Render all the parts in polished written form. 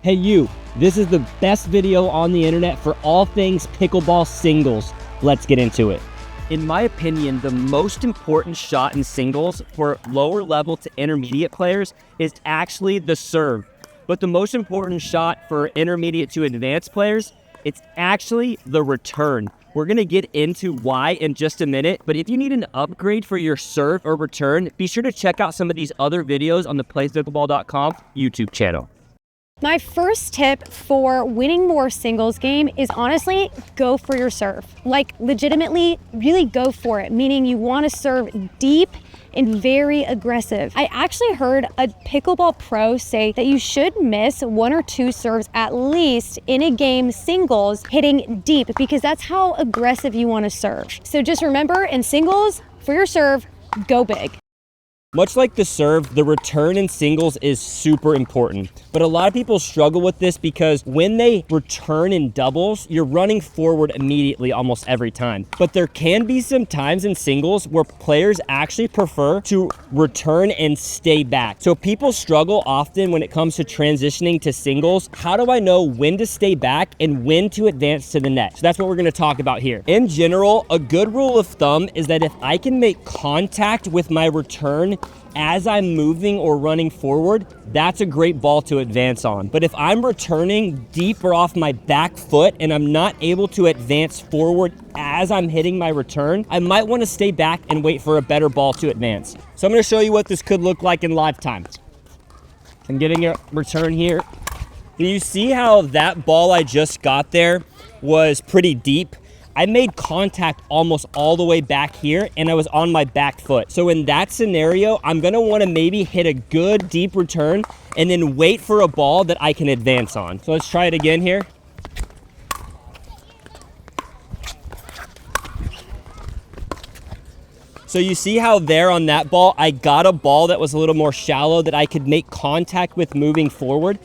Hey you, this is the best video on the internet for all things pickleball singles. Let's get into it. In my opinion, the most important shot in singles for lower level to intermediate players is actually the serve. But the most important shot for intermediate to advanced players, it's actually the return. We're gonna get into why in just a minute, but if you need an upgrade for your serve or return, be sure to check out some of these other videos on the PlayPickleball.com YouTube channel. My first tip for winning more singles game is honestly, go for your serve. Like legitimately, really go for it, meaning you want to serve deep and very aggressive. I actually heard a pickleball pro say that you should miss 1 or 2 serves at least in a game singles hitting deep because that's how aggressive you want to serve. So just remember in singles, for your serve, go big. Much like the serve, the return in singles is super important. But a lot of people struggle with this because when they return in doubles, you're running forward immediately almost every time. But there can be some times in singles where players actually prefer to return and stay back. So people struggle often when it comes to transitioning to singles. How do I know when to stay back and when to advance to the net? So that's what we're gonna talk about here. In general, a good rule of thumb is that if I can make contact with my return as I'm moving or running forward, that's a great ball to advance on. But if I'm returning deeper off my back foot and I'm not able to advance forward as I'm hitting my return, I might want to stay back and wait for a better ball to advance. So I'm going to show you what this could look like in live time. I'm getting a return here. You see how that ball I just got there was pretty deep? I made contact almost all the way back here and I was on my back foot. So in that scenario, I'm gonna wanna maybe hit a good deep return and then wait for a ball that I can advance on. So let's try it again here. So you see how there on that ball, I got a ball that was a little more shallow that I could make contact with moving forward.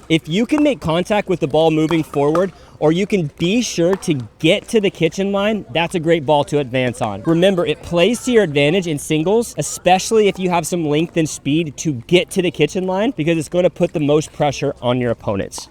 If you can make contact with the ball moving forward, or you can be sure to get to the kitchen line, that's a great ball to advance on. Remember, it plays to your advantage in singles, especially if you have some length and speed to get to the kitchen line, because it's going to put the most pressure on your opponents.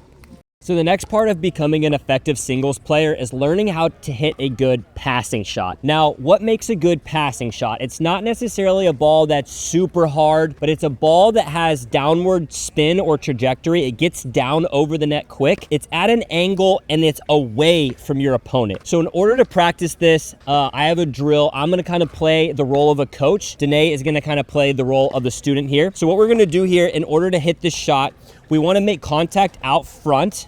So the next part of becoming an effective singles player is learning how to hit a good passing shot. Now, what makes a good passing shot? It's not necessarily a ball that's super hard, but it's a ball that has downward spin or trajectory. It gets down over the net quick. It's at an angle and it's away from your opponent. So in order to practice this, I have a drill. I'm gonna kind of play the role of a coach. Danea is gonna kind of play the role of the student here. So what we're gonna do here in order to hit this shot, we wanna make contact out front.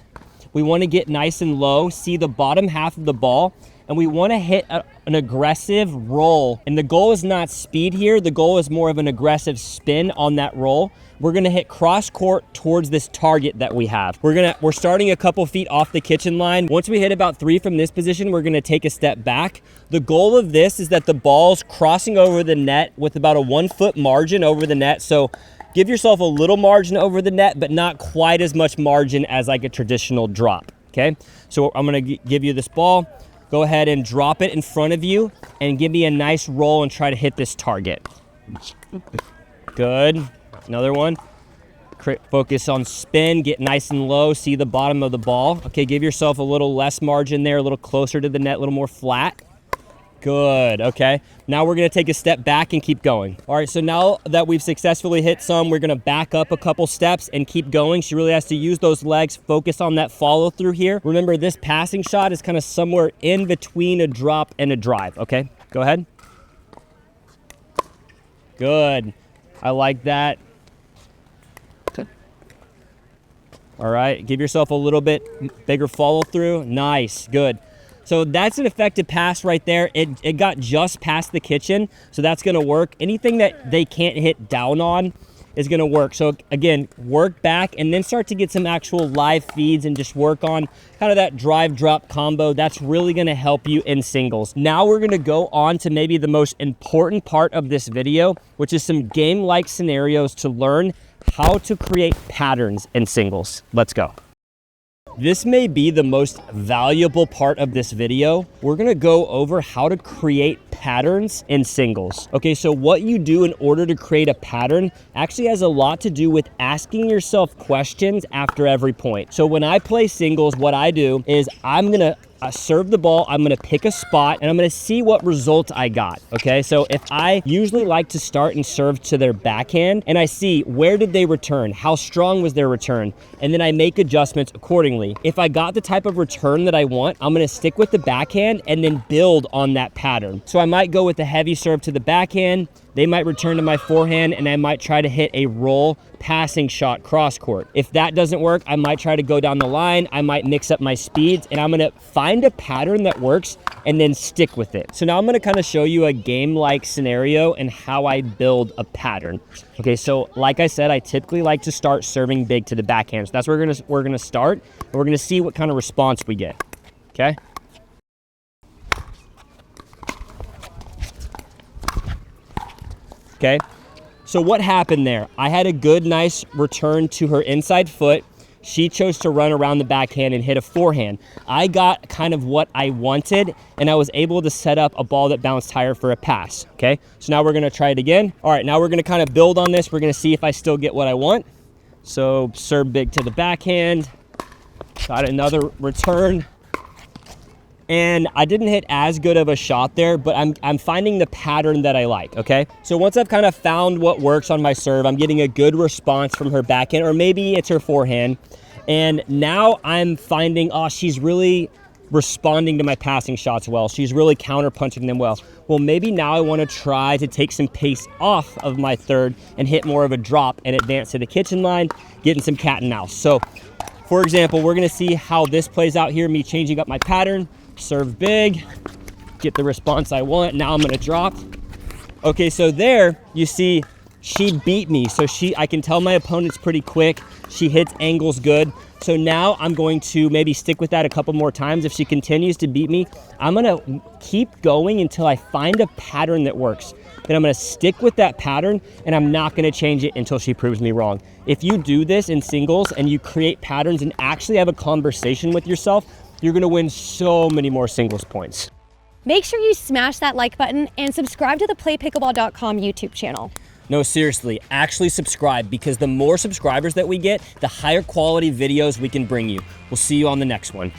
We want to get nice and low, see the bottom half of the ball, and we want to hit an aggressive roll. And the goal is not speed here. The goal is more of an aggressive spin on that roll. We're going to hit cross court towards this target that we have. We're starting a couple feet off the kitchen line. Once we hit about 3 from this position, we're going to take a step back. The goal of this is that the ball's crossing over the net with about a 1 foot margin over the net. So give yourself a little margin over the net, but not quite as much margin as like a traditional drop, okay? So I'm gonna give you this ball. Go ahead and drop it in front of you and give me a nice roll and try to hit this target. Good, another one. Focus on spin, get nice and low, see the bottom of the ball. Okay, give yourself a little less margin there, a little closer to the net, a little more flat. Good, okay. Now we're gonna take a step back and keep going. All right, so now that we've successfully hit some, we're gonna back up a couple steps and keep going. She really has to use those legs, focus on that follow through here. Remember, this passing shot is kind of somewhere in between a drop and a drive, okay? Go ahead. Good, I like that. All right, give yourself a little bit bigger follow through. Nice, good. So that's an effective pass right there. It got just past the kitchen, so that's gonna work. Anything that they can't hit down on is gonna work. So again, work back and then start to get some actual live feeds and just work on kind of that drive drop combo. That's really gonna help you in singles. Now we're gonna go on to maybe the most important part of this video, which is some game-like scenarios to learn how to create patterns in singles. Let's go. This may be the most valuable part of this video. We're gonna go over how to create patterns in singles. Okay, so what you do in order to create a pattern actually has a lot to do with asking yourself questions after every point. So when I play singles, what I do is I'm gonna serve the ball, I'm gonna pick a spot, and I'm gonna see what result I got, okay? So if I usually like to start and serve to their backhand, and I see where did they return, how strong was their return, and then I make adjustments accordingly. If I got the type of return that I want, I'm gonna stick with the backhand and then build on that pattern. So I might go with a heavy serve to the backhand, they might return to my forehand, and I might try to hit a roll passing shot cross court. If that doesn't work, I might try to go down the line, I might mix up my speeds, and I'm gonna find a pattern that works and then stick with it. So now I'm gonna kind of show you a game-like scenario and how I build a pattern. Okay, so like I said, I typically like to start serving big to the backhand. So that's where we're gonna start, and we're gonna see what kind of response we get, okay? Okay, so what happened there? I had a good, nice return to her inside foot. She chose to run around the backhand and hit a forehand. I got kind of what I wanted, and I was able to set up a ball that bounced higher for a pass, okay? So now we're gonna try it again. All right, now we're gonna kind of build on this. We're gonna see if I still get what I want. So serve big to the backhand, got another return. And I didn't hit as good of a shot there, but I'm finding the pattern that I like, okay? So once I've kind of found what works on my serve, I'm getting a good response from her backhand, or maybe it's her forehand. And now I'm finding, oh, she's really responding to my passing shots well. She's really counter-punching them well. Well, maybe now I want to try to take some pace off of my third and hit more of a drop and advance to the kitchen line, getting some cat and mouse. So, for example, we're gonna see how this plays out here, me changing up my pattern. Serve big, get the response I want. Now I'm gonna drop. Okay, so there you see she beat me. So I can tell my opponent's pretty quick. She hits angles good. So now I'm going to maybe stick with that a couple more times. If she continues to beat me, I'm gonna keep going until I find a pattern that works. Then I'm gonna stick with that pattern, and I'm not gonna change it until she proves me wrong. If you do this in singles and you create patterns and actually have a conversation with yourself, you're gonna win so many more singles points. Make sure you smash that like button and subscribe to the PlayPickleball.com YouTube channel. No, seriously, actually subscribe, because the more subscribers that we get, the higher quality videos we can bring you. We'll see you on the next one.